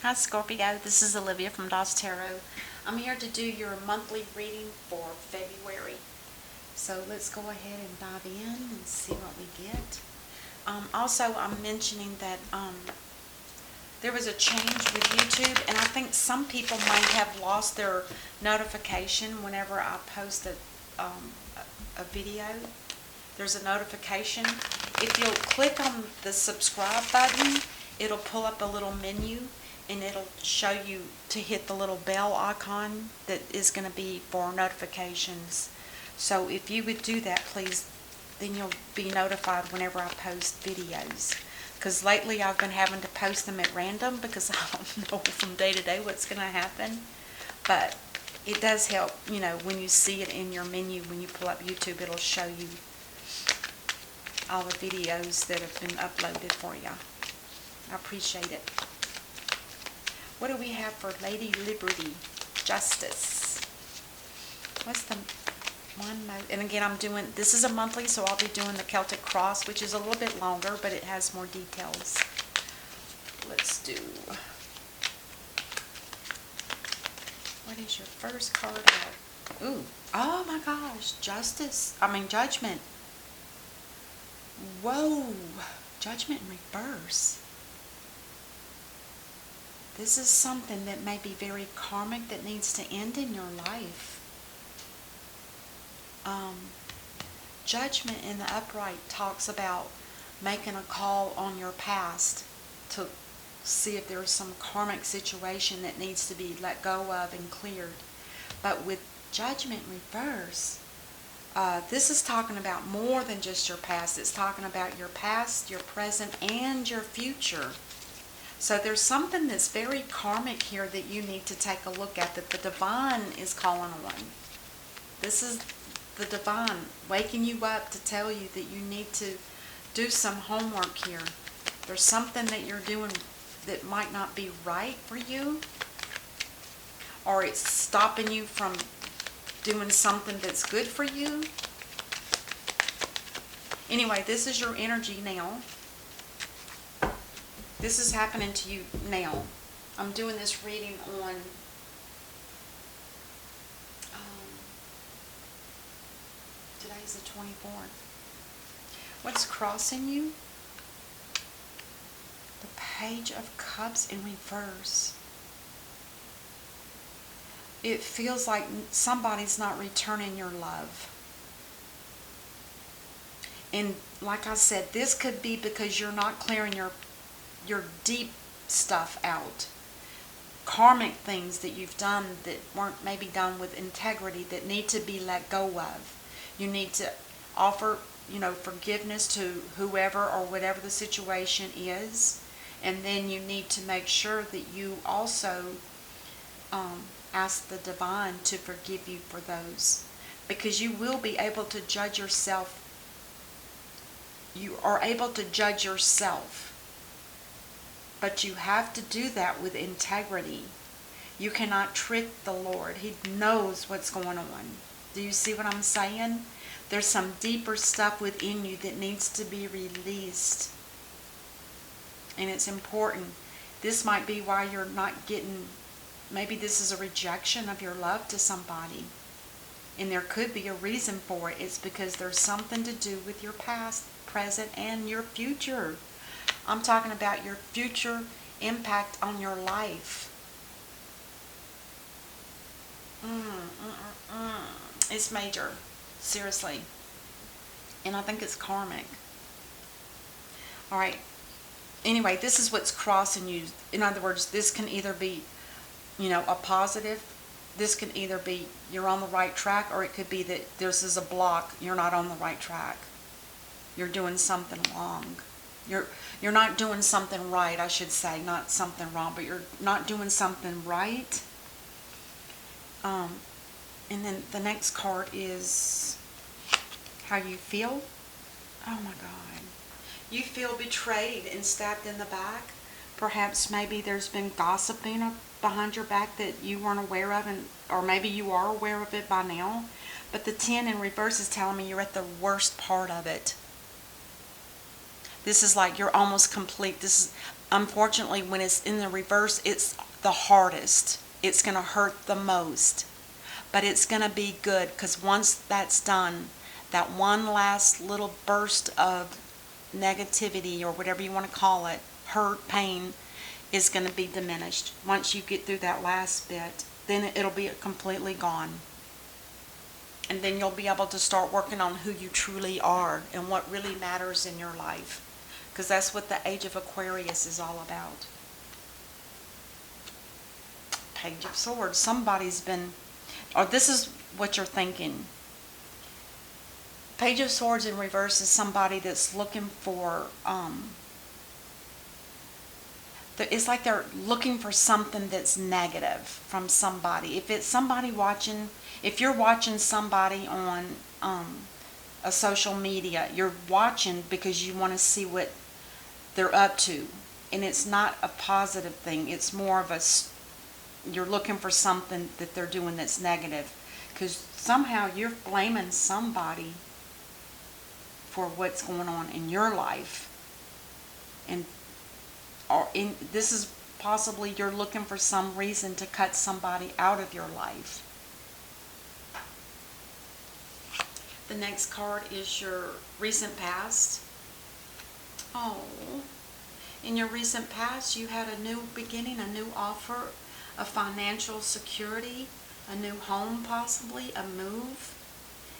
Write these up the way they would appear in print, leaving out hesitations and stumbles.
Hi Scorpio, this is Olivia from Doss Tarot. I'm here to do your monthly reading for February. So let's go ahead and dive in and see what we get. Also, I'm mentioning that there was a change with YouTube, and I think some people may have lost their notification whenever I post a video. There's a notification. If you'll click on the subscribe button, it'll pull up a little menu and it'll show you to hit the little bell icon that is going to be for notifications. So if you would do that, please, then you'll be notified whenever I post videos. Because lately I've been having to post them at random because I don't know from day to day what's going to happen. But it does help, you know, when you see it in your menu, when you pull up YouTube, it'll show you all the videos that have been uploaded for you. I appreciate it. What do we have for Lady Liberty? Justice. What's the one? And again, I'm doing, this is a monthly, so I'll be doing the Celtic Cross, which is a little bit longer, but it has more details. Let's do, what is your first card out? Ooh, oh my gosh, Judgment. Whoa, Judgment in reverse. This is something that may be very karmic that needs to end in your life. Judgment in the upright talks about making a call on your past to see if there's some karmic situation that needs to be let go of and cleared. But with Judgment reverse, this is talking about more than just your past. It's talking about your past, your present, and your future. So there's something that's very karmic here that you need to take a look at, that the divine is calling on. This is the divine waking you up to tell you that you need to do some homework here. There's something that you're doing that might not be right for you, or it's stopping you from doing something that's good for you. Anyway, this is your energy now. This is happening to you now. I'm doing this reading on today's the 24th. What's crossing you? The Page of Cups in reverse. It feels like somebody's not returning your love. And like I said, this could be because you're not clearing your deep stuff out. Karmic things that you've done that weren't maybe done with integrity that need to be let go of. You need to offer, you know, forgiveness to whoever or whatever the situation is. And then you need to make sure that you also ask the divine to forgive you for those. Because you will be able to judge yourself. You are able to judge yourself. But you have to do that with integrity. You cannot trick the Lord. He knows what's going on. Do you see what I'm saying? There's some deeper stuff within you that needs to be released. And it's important. This might be why you're not getting, maybe this is a rejection of your love to somebody. And there could be a reason for it. It's because there's something to do with your past, present, and your future. I'm talking about your future impact on your life. It's major. Seriously. And I think it's karmic. Alright. Anyway, this is what's crossing you. In other words, this can either be, you know, a positive. This can either be you're on the right track, or it could be that this is a block. You're not on the right track. You're doing something wrong. You're not doing something right, I should say. Not something wrong, but you're not doing something right. And then the next card is how you feel. Oh my God. You feel betrayed and stabbed in the back. Perhaps maybe there's been gossiping behind your back that you weren't aware of, or maybe you are aware of it by now. But the 10 in reverse is telling me you're at the worst part of it. This is like you're almost complete. This is unfortunately, when it's in the reverse, it's the hardest. It's going to hurt the most. But it's going to be good, because once that's done, that one last little burst of negativity, or whatever you want to call it, hurt, pain, is going to be diminished. Once you get through that last bit, then it'll be completely gone. And then you'll be able to start working on who you truly are and what really matters in your life. Because that's what the Age of Aquarius is all about. Page of Swords. Somebody's been, or this is what you're thinking. Page of Swords in reverse is somebody that's looking for, it's like they're looking for something that's negative from somebody. If it's somebody watching, if you're watching somebody on a social media, you're watching because you want to see what they're up to. And it's not a positive thing. It's more of a, you're looking for something that they're doing that's negative. Because somehow you're blaming somebody for what's going on in your life. And this is possibly you're looking for some reason to cut somebody out of your life. The next card is your recent past. Oh, in your recent past, you had a new beginning, a new offer of financial security, a new home possibly, a move.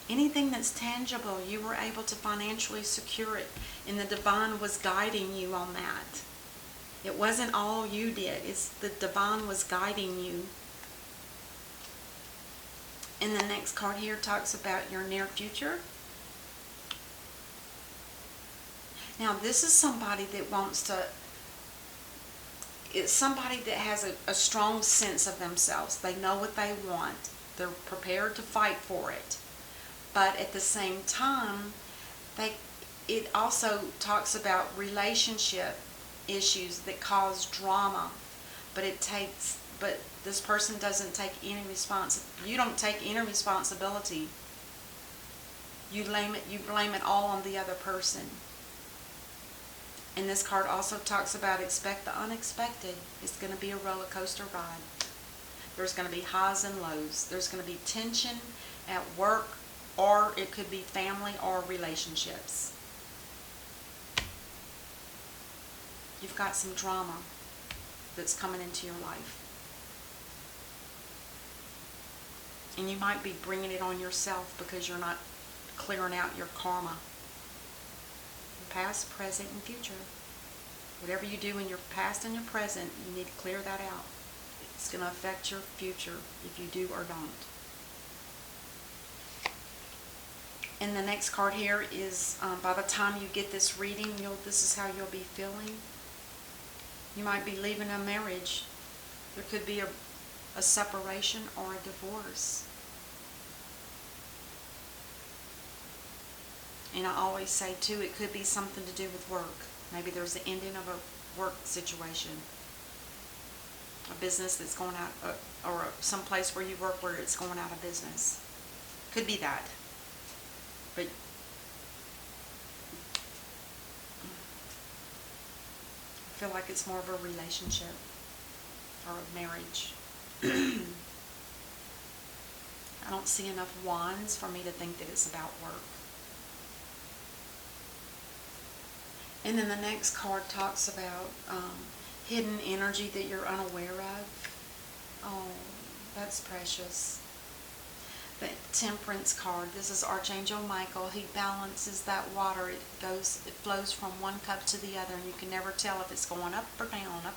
Anything that's tangible, you were able to financially secure it, and the divine was guiding you on that. It wasn't all you did. It's the divine was guiding you. And the next card here talks about your near future. Now, this is somebody that wants to, it's somebody that has a strong sense of themselves. They know what they want. They're prepared to fight for it. But at the same time, it also talks about relationship issues that cause drama. But this person doesn't take any you don't take any responsibility. You blame it all on the other person. And this card also talks about expect the unexpected. It's going to be a roller coaster ride. There's going to be highs and lows. There's going to be tension at work, or it could be family or relationships. You've got some drama that's coming into your life. And you might be bringing it on yourself because you're not clearing out your karma. Past, present, and future. Whatever you do in your past and your present, you need to clear that out. It's going to affect your future if you do or don't. And the next card here is, by the time you get this reading, this is how you'll be feeling. You might be leaving a marriage. There could be a separation or a divorce. And I always say, too, it could be something to do with work. Maybe there's the ending of a work situation. A business that's going out, or some place where you work where it's going out of business. Could be that. But I feel like it's more of a relationship or a marriage. I don't see enough wands for me to think that it's about work. And then the next card talks about hidden energy that you're unaware of. Oh, that's precious. The Temperance card. This is Archangel Michael. He balances that water. It flows from one cup to the other, and you can never tell if it's going up or down.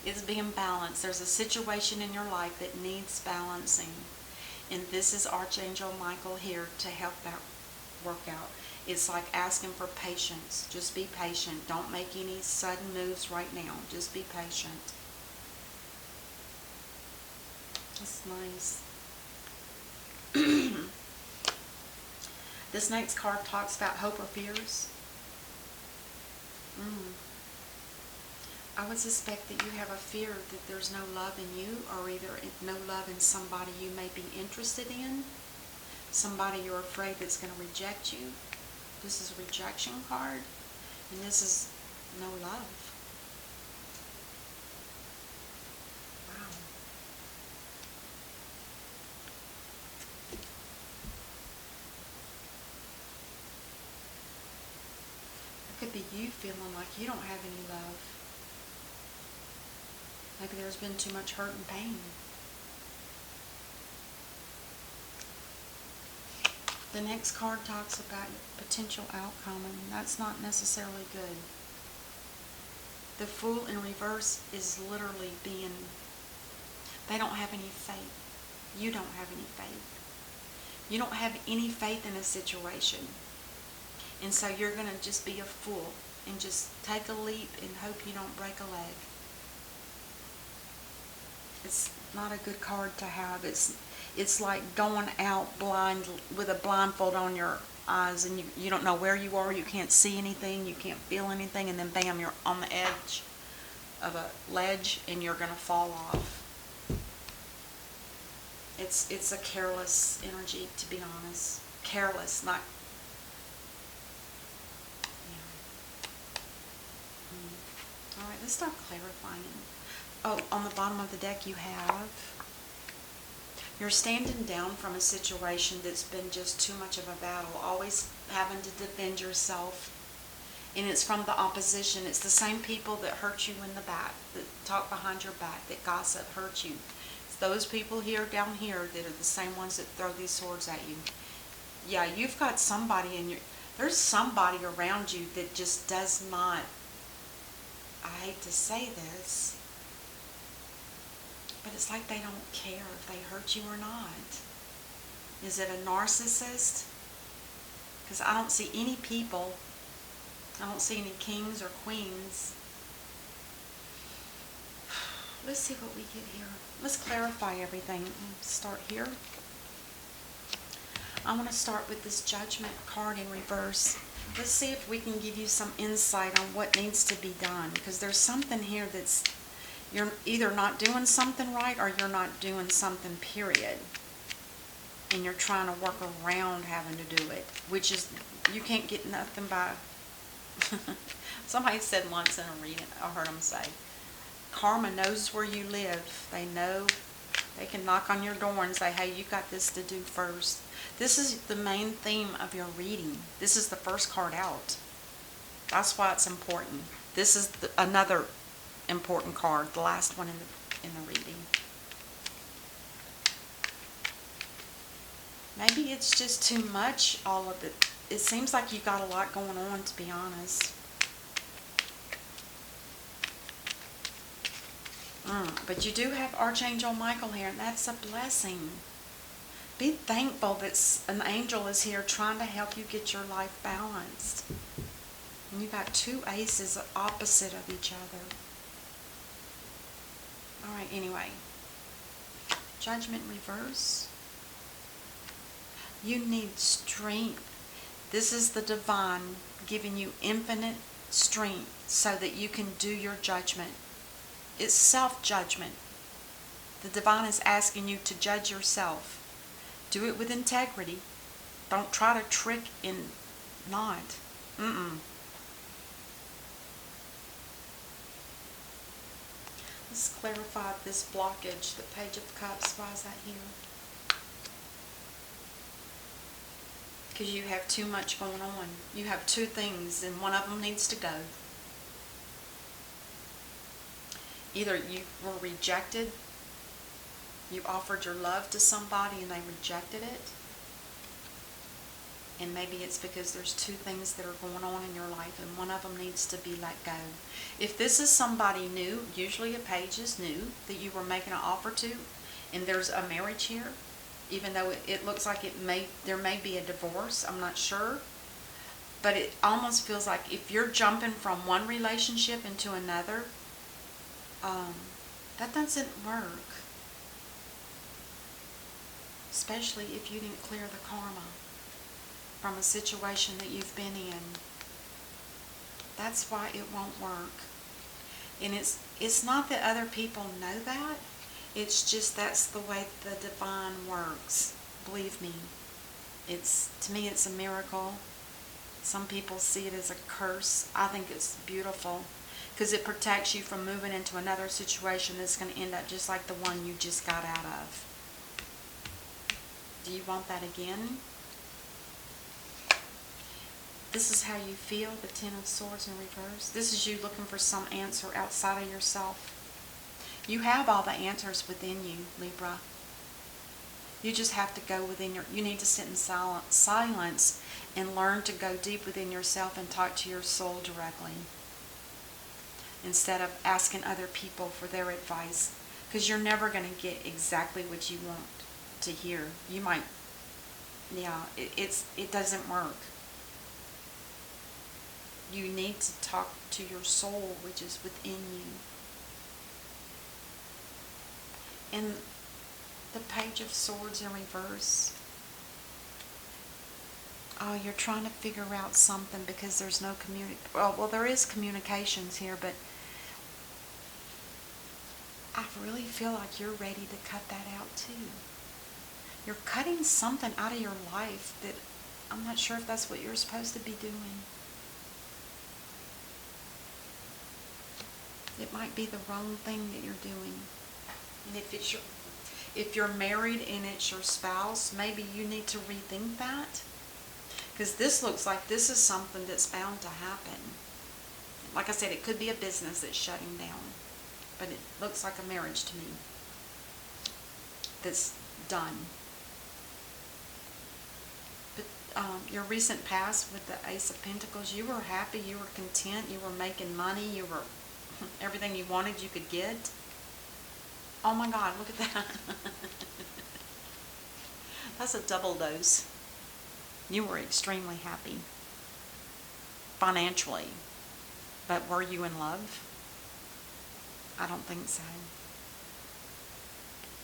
It's being balanced. There's a situation in your life that needs balancing, and this is Archangel Michael here to help that work out. It's like asking for patience. Just be patient. Don't make any sudden moves right now. Just be patient. That's nice. This next card talks about hope or fears. I would suspect that you have a fear that there's no love in you, or either no love in somebody you may be interested in. Somebody you're afraid that's going to reject you. This is a rejection card, and this is no love. you feeling like you don't have any love. Maybe there's been too much hurt and pain. The next card talks about potential outcome, and that's not necessarily good. The Fool in reverse is literally being, they don't have any faith. You don't have any faith. You don't have any faith in a situation. And so you're going to just be a fool and just take a leap and hope you don't break a leg. It's not a good card to have. It's like going out blind with a blindfold on your eyes, and you don't know where you are, you can't see anything, you can't feel anything, and then bam, you're on the edge of a ledge and you're going to fall off. It's a careless energy, to be honest. Careless, not... Yeah. Alright, let's start clarifying. Oh, on the bottom of the deck you have... You're standing down from a situation that's been just too much of a battle, always having to defend yourself. And it's from the opposition. It's the same people that hurt you in the back, that talk behind your back, that gossip, hurt you. It's those people here, down here, that are the same ones that throw these swords at you. Yeah, you've got somebody in your... There's somebody around you that just does not... I hate to say this... But it's like they don't care if they hurt you or not. Is it a narcissist? Because I don't see any people. I don't see any kings or queens. Let's see what we get here. Let's clarify everything. Start here. I want to start with this Judgment card in reverse. Let's see if we can give you some insight on what needs to be done. Because there's something here that's... You're either not doing something right or you're not doing something, period. And you're trying to work around having to do it. Which is, you can't get nothing by... Somebody said once in a reading, I heard them say, karma knows where you live. They know. They can knock on your door and say, hey, you got this to do first. This is the main theme of your reading. This is the first card out. That's why it's important. This is another... important card, the last one in the reading. Maybe it's just too much, all of it. It seems like you got a lot going on, to be honest. But you do have Archangel Michael here, and that's a blessing. Be thankful that an angel is here trying to help you get your life balanced. And you got two aces opposite of each other. Alright, anyway. Judgment reverse. You need strength. This is the divine giving you infinite strength so that you can do your judgment. It's self-judgment. The divine is asking you to judge yourself. Do it with integrity. Don't try to trick and not. Let's clarify this blockage, the Page of Cups. Why is that here? Because you have too much going on. You have two things, and one of them needs to go. Either you were rejected, you offered your love to somebody and they rejected it. And maybe it's because there's two things that are going on in your life and one of them needs to be let go. If this is somebody new, usually a page is new, that you were making an offer to, and there's a marriage here, even though it looks like there may be a divorce, I'm not sure. But it almost feels like if you're jumping from one relationship into another, that doesn't work. Especially if you didn't clear the karma from a situation that you've been in. That's why it won't work. And it's not that other people know that. It's just that's the way the divine works. Believe me. To me it's a miracle. Some people see it as a curse. I think it's beautiful because it protects you from moving into another situation that's going to end up just like the one you just got out of. Do you want that again? This is how you feel, the Ten of Swords in reverse. This is you looking for some answer outside of yourself. You have all the answers within you, Libra. You just have to go within you need to sit in silence and learn to go deep within yourself and talk to your soul directly, instead of asking other people for their advice, because you're never going to get exactly what you want to hear. You might, yeah, it doesn't work. You need to talk to your soul, which is within you. And the Page of Swords in reverse. Oh, you're trying to figure out something because there's no well, there is communications here, but I really feel like you're ready to cut that out too. You're cutting something out of your life that I'm not sure if that's what you're supposed to be doing. It might be the wrong thing that you're doing. And if you're married and it's your spouse, maybe you need to rethink that. Because this looks like this is something that's bound to happen. Like I said, it could be a business that's shutting down. But it looks like a marriage to me that's done. But your recent past with the Ace of Pentacles, you were happy, you were content, you were making money, you were everything you wanted you could get. Oh my God, look at that. That's a double dose. You were extremely happy financially. But were you in love? I don't think so.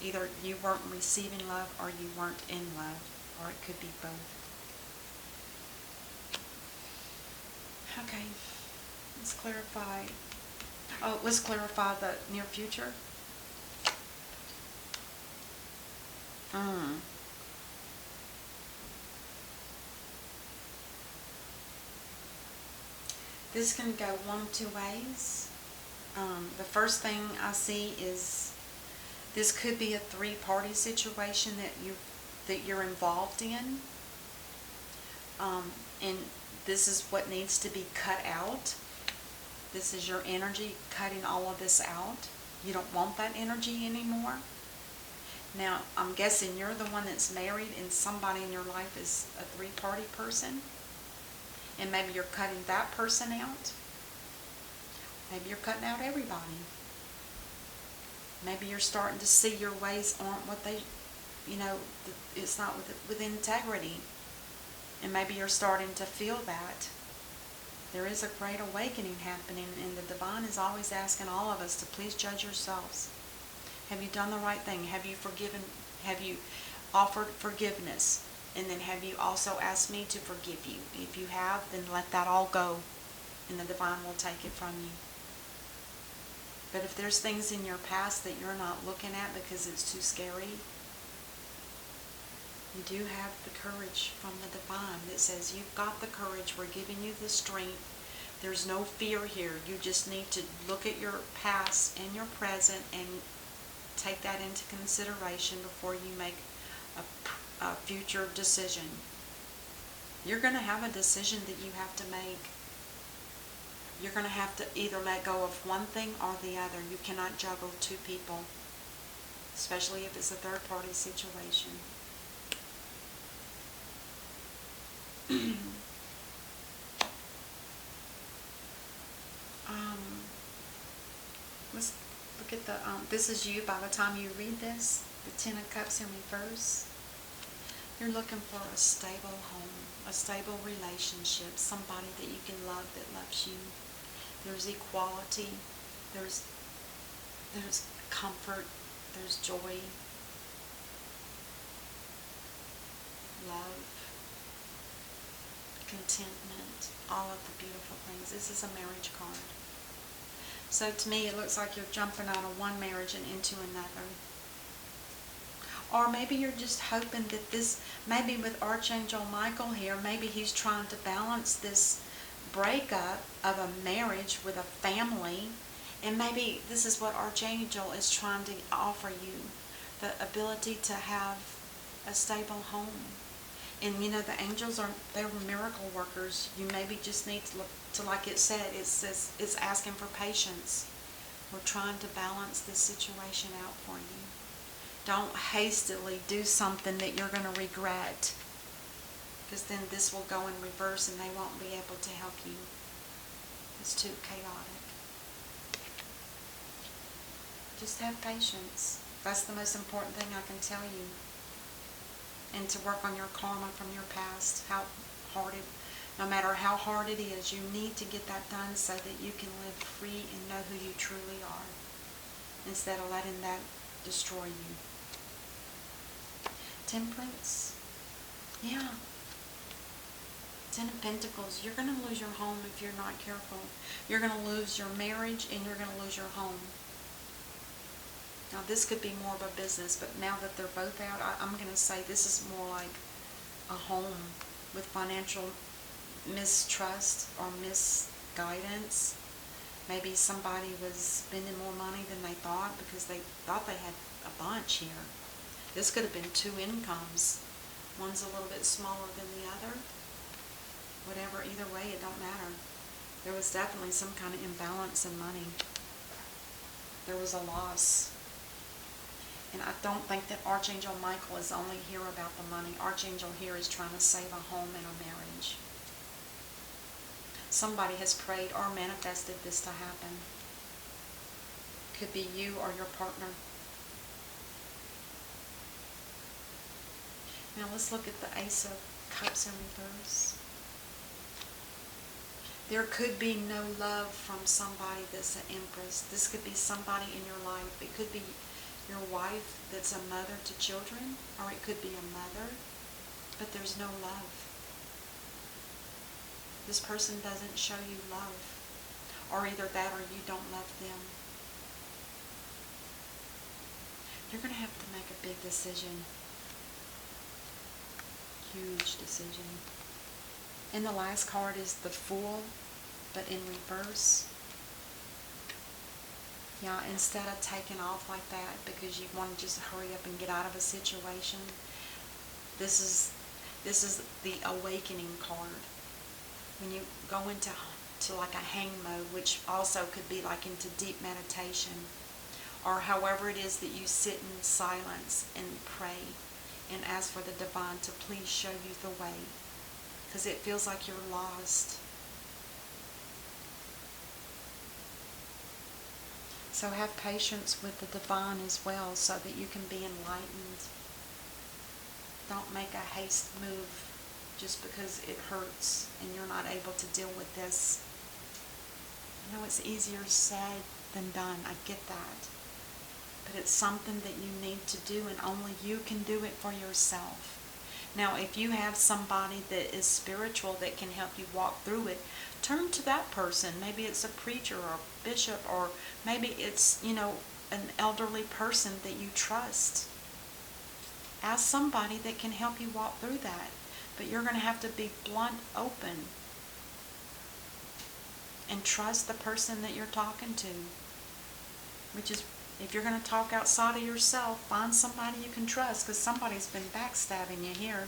Either you weren't receiving love or you weren't in love, or it could be both. Okay, let's clarify. Oh, let's clarify the near future. This can go one of two ways. The first thing I see is this could be a three-party situation that you're involved in, and this is what needs to be cut out. This is your energy cutting all of this out. You don't want that energy anymore. Now, I'm guessing you're the one that's married and somebody in your life is a three-party person. And maybe you're cutting that person out. Maybe you're cutting out everybody. Maybe you're starting to see your ways aren't what they, it's not with integrity. And maybe you're starting to feel that. There is a great awakening happening, and the divine is always asking all of us to please judge yourselves. Have you done the right thing? Have you forgiven? Have you offered forgiveness? And then have you also asked me to forgive you? If you have, then let that all go, and the divine will take it from you. But if there's things in your past that you're not looking at because it's too scary, you do have the courage from the divine that says, you've got the courage, we're giving you the strength. There's no fear here. You just need to look at your past and your present and take that into consideration before you make a future decision. You're going to have a decision that you have to make. You're going to have to either let go of one thing or the other. You cannot juggle two people, especially if it's a third-party situation. Let's look at the, this is you by the time you read this, the Ten of Cups in reverse. You're looking for a stable home, a stable relationship, somebody that you can love that loves you. There's equality, there's comfort, there's joy, love, contentment, all of the beautiful things. This is a marriage card. So to me, it looks like you're jumping out of one marriage and into another. Or maybe you're just hoping that this, maybe with Archangel Michael here, maybe he's trying to balance this breakup of a marriage with a family. And maybe this is what Archangel is trying to offer you, the ability to have a stable home. And you know, the angels are, they're miracle workers. You maybe just need to look to, like it said, it says it's asking for patience. We're trying to balance this situation out for you. Don't hastily do something that you're going to regret, because then this will go in reverse and they won't be able to help you. It's too chaotic. Just have patience. That's the most important thing I can tell you. And to work on your karma from your past. No matter how hard it is, you need to get that done so that you can live free and know who you truly are, instead of letting that destroy you. Temperance. Yeah. Ten of Pentacles. You're going to lose your home if you're not careful. You're going to lose your marriage and you're going to lose your home. Now this could be more of a business, but now that they're both out, I'm going to say this is more like a home with financial mistrust or misguidance. Maybe somebody was spending more money than they thought because they thought they had a bunch here. This could have been two incomes. One's a little bit smaller than the other. Whatever, either way, it don't matter. There was definitely some kind of imbalance in money. There was a loss. And I don't think that Archangel Michael is only here about the money. Archangel here is trying to save a home and a marriage. Somebody has prayed or manifested this to happen. Could be you or your partner. Now let's look at the Ace of Cups in reverse. There could be no love from somebody that's an Empress. This could be somebody in your life. It could be your wife that's a mother to children, or it could be a mother, but there's no love. This person doesn't show you love, or either that or you don't love them. You're going to have to make a big decision. Huge decision. And the last card is the Fool, but in reverse. Yeah, instead of taking off like that because you want to just hurry up and get out of a situation, this is the awakening card. When you go into like a hang mode, which also could be like into deep meditation, or however it is that you sit in silence and pray and ask for the divine to please show you the way, because it feels like you're lost. So have patience with the divine as well, so that you can be enlightened. Don't make a haste move just because it hurts and you're not able to deal with this. I know it's easier said than done. I get that. But it's something that you need to do, and only you can do it for yourself. Now, if you have somebody that is spiritual that can help you walk through it, turn to that person. Maybe it's a preacher or a bishop, or maybe it's, an elderly person that you trust. Ask somebody that can help you walk through that. But you're going to have to be blunt, open, and trust the person that you're talking to. Which is, if you're going to talk outside of yourself, find somebody you can trust, because somebody's been backstabbing you here.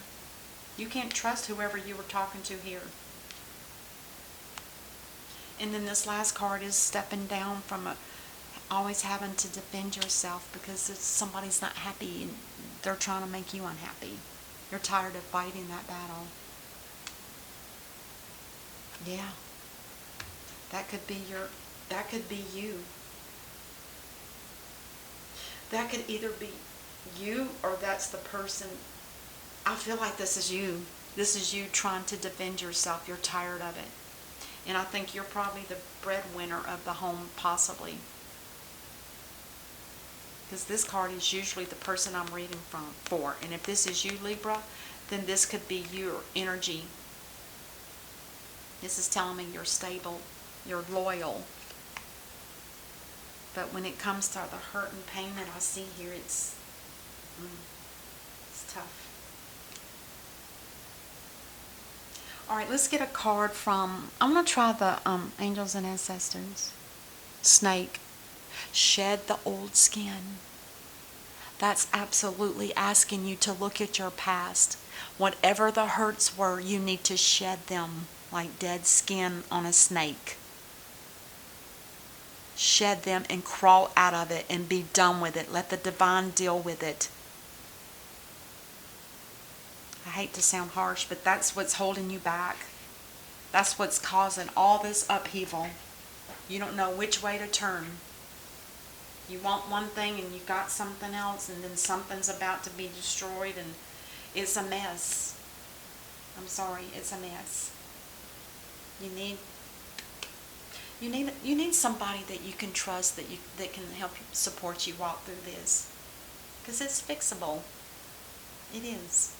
You can't trust whoever you were talking to here. And then this last card is stepping down from always having to defend yourself because somebody's not happy and they're trying to make you unhappy. You're tired of fighting that battle. Yeah. That could be you. That could either be you, or that's the person. I feel like this is you. This is you trying to defend yourself. You're tired of it. And I think you're probably the breadwinner of the home, possibly. Because this card is usually the person I'm reading for. And if this is you, Libra, then this could be your energy. This is telling me you're stable, you're loyal. But when it comes to the hurt and pain that I see here, it's tough. All right, let's get a card from, I'm going to try the Angels and Ancestors. Snake. Shed the old skin. That's absolutely asking you to look at your past. Whatever the hurts were, you need to shed them like dead skin on a snake. Shed them and crawl out of it and be done with it. Let the divine deal with it. I hate to sound harsh, but that's what's holding you back. That's what's causing all this upheaval. You don't know which way to turn. You want one thing and you got something else, and then something's about to be destroyed, and it's a mess. I'm sorry, it's a mess. You need somebody that you can trust, that can help support you walk through this, because it's fixable. It is.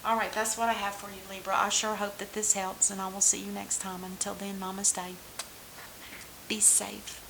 All right, that's what I have for you, Libra. I sure hope that this helps, and I will see you next time. Until then, namaste. Be safe.